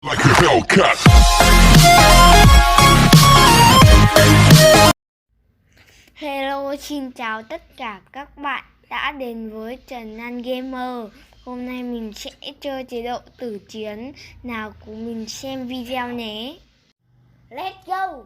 Like a Hellcat. Hello, xin chào tất cả các bạn đã đến với Trần Gammer. Hôm nay mình sẽ chơi chế độ tử chiến. Nào cùng mình xem video nhé. Let's go!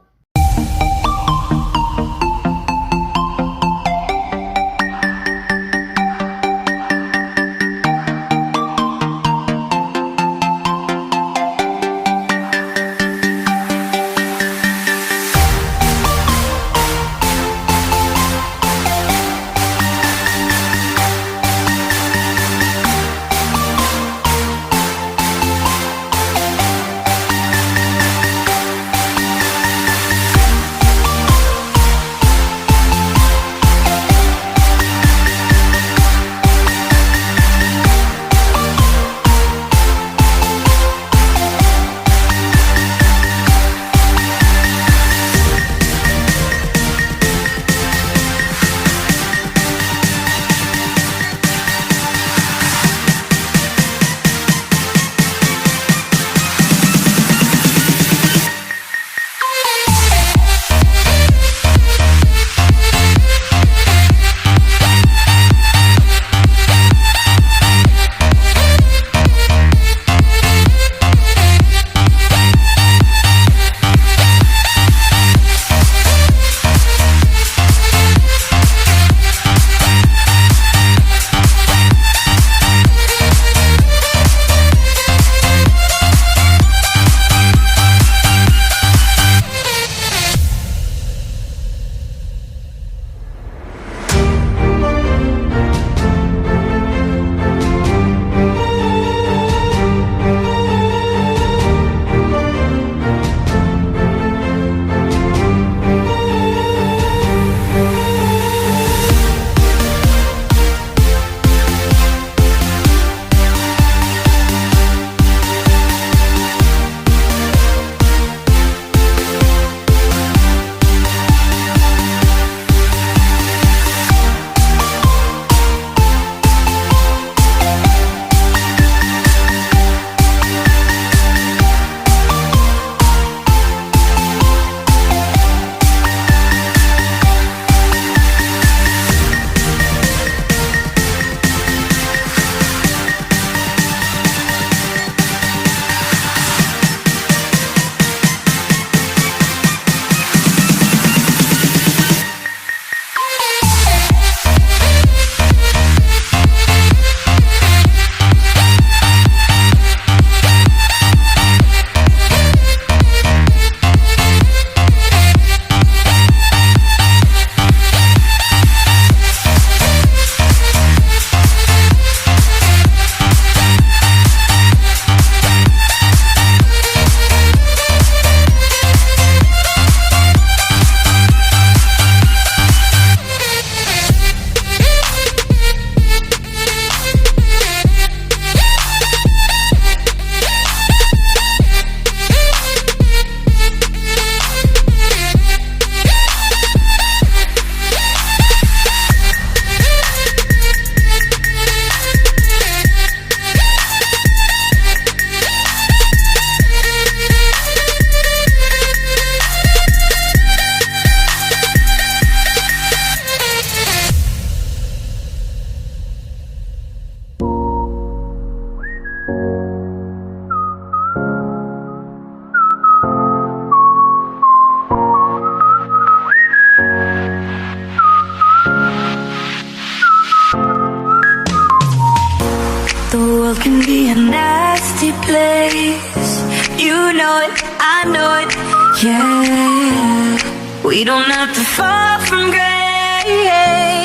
The world can be a nasty place. You know it, I know it, yeah. We don't have to fall from grace.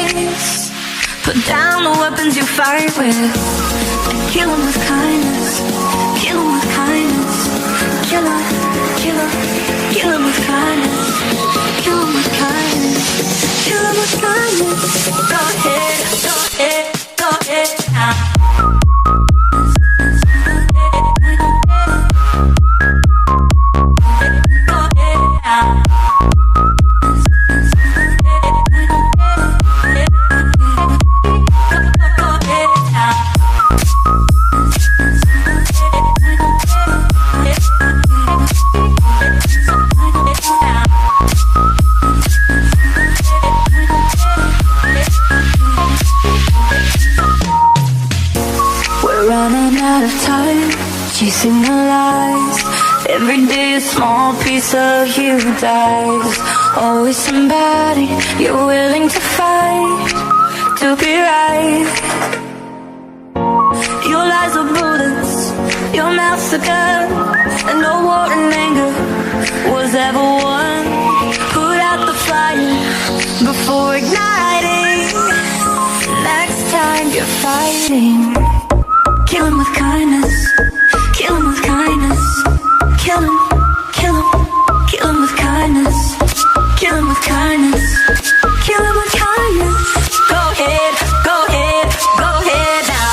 Put down the weapons you fight with. Kill 'em with kindness. Kill 'em with kindness. Kill 'em, kill 'em, kill 'em with kindness. Kill 'em with kindness. Kill 'em with kindness. Go ahead, go ahead, go ahead now. lies. Every day a small piece of you dies. Always somebody you're willing to fight to be right. Your lies are bullets, your mouth's a gun, and no war and anger was ever won. Put out the fire before igniting. Next time you're fighting, kill him with kindness, kill him with kindness, kill him, kill him, kill him with kindness, kill him with kindness, kill him with kindness. Go ahead, go ahead, go ahead now.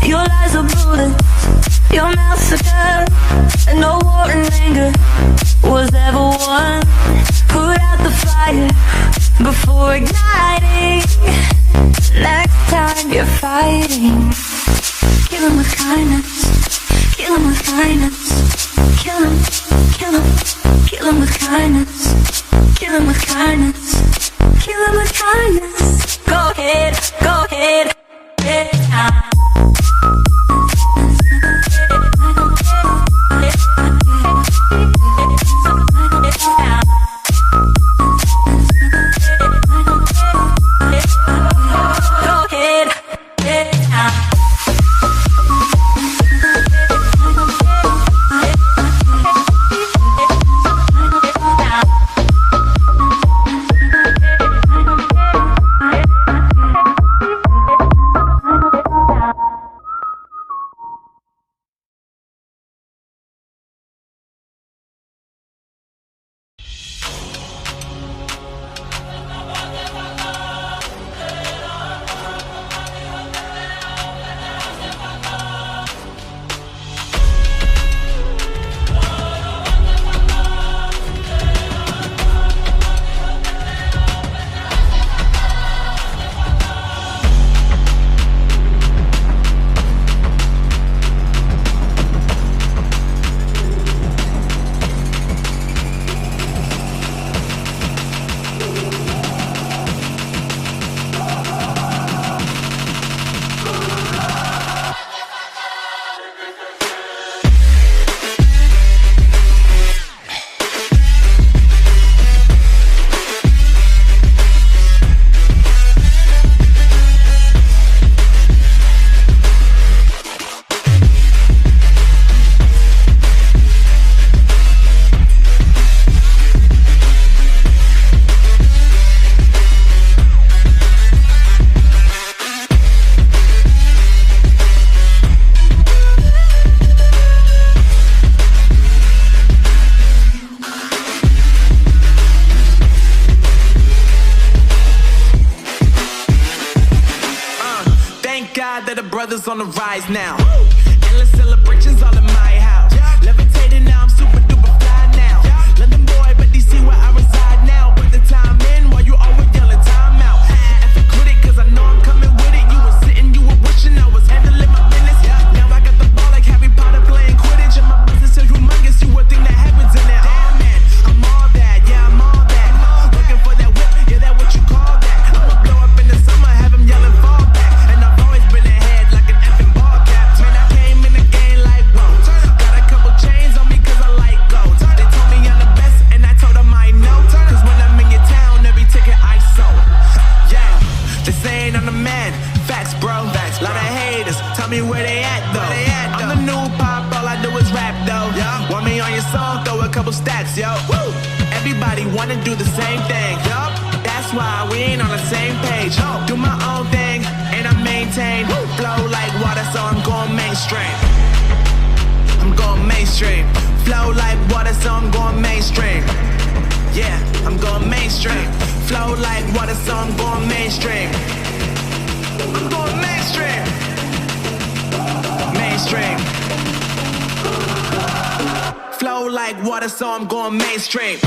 Your lies are bullets, your mouth's a gun, and no war and anger was ever won. Put out the fire before igniting. Next time you're fighting, kill him with kindness, kill him with kindness, kill him, kill him, kill him with kindness, kill him with kindness, kill him with kindness. Go ahead, go ahead. That the brothers on the rise now. Endless celebrations all in my house. Levitating now, I'm super duper fly now. London boy, but they see where I reside now. Put the time in while you always yelling time out. And for quit it, cause I know I'm coming with it. You were sitting, you were wishing I was handling my business. Now I got the ball like Harry Potter playing Quidditch. And my business is humongous, you would think that happens in it. Damn man, I'm all that, yeah, I'm all that. Looking for that whip, yeah, that what you call that. I'ma blow up in the summer, have them yelling fall back. And I've always been ahead like an effing ball cap. Man, I came in the game like, whoa. Got a couple chains on me cause I like gold. They told me I'm the best and I told them I know. Cause when I'm in your town, every ticket I sold. Yeah, they saying I'm the man. Facts, bro. Facts, lot of haters. Tell me where they at though. I'm the new pop, all I do is rap though. Want me on your song, throw a couple stacks, yo. Woo! Everybody wanna do the same thing. Yup. That's why we ain't on the same page. Do my own thing and I maintain. Flow like water, so I'm going mainstream. I'm going mainstream. Flow like water, so I'm going mainstream. Yeah, I'm going mainstream. Flow like water, so I'm going mainstream. I'm going mainstream. Mainstream. flow like water, so I'm going mainstream.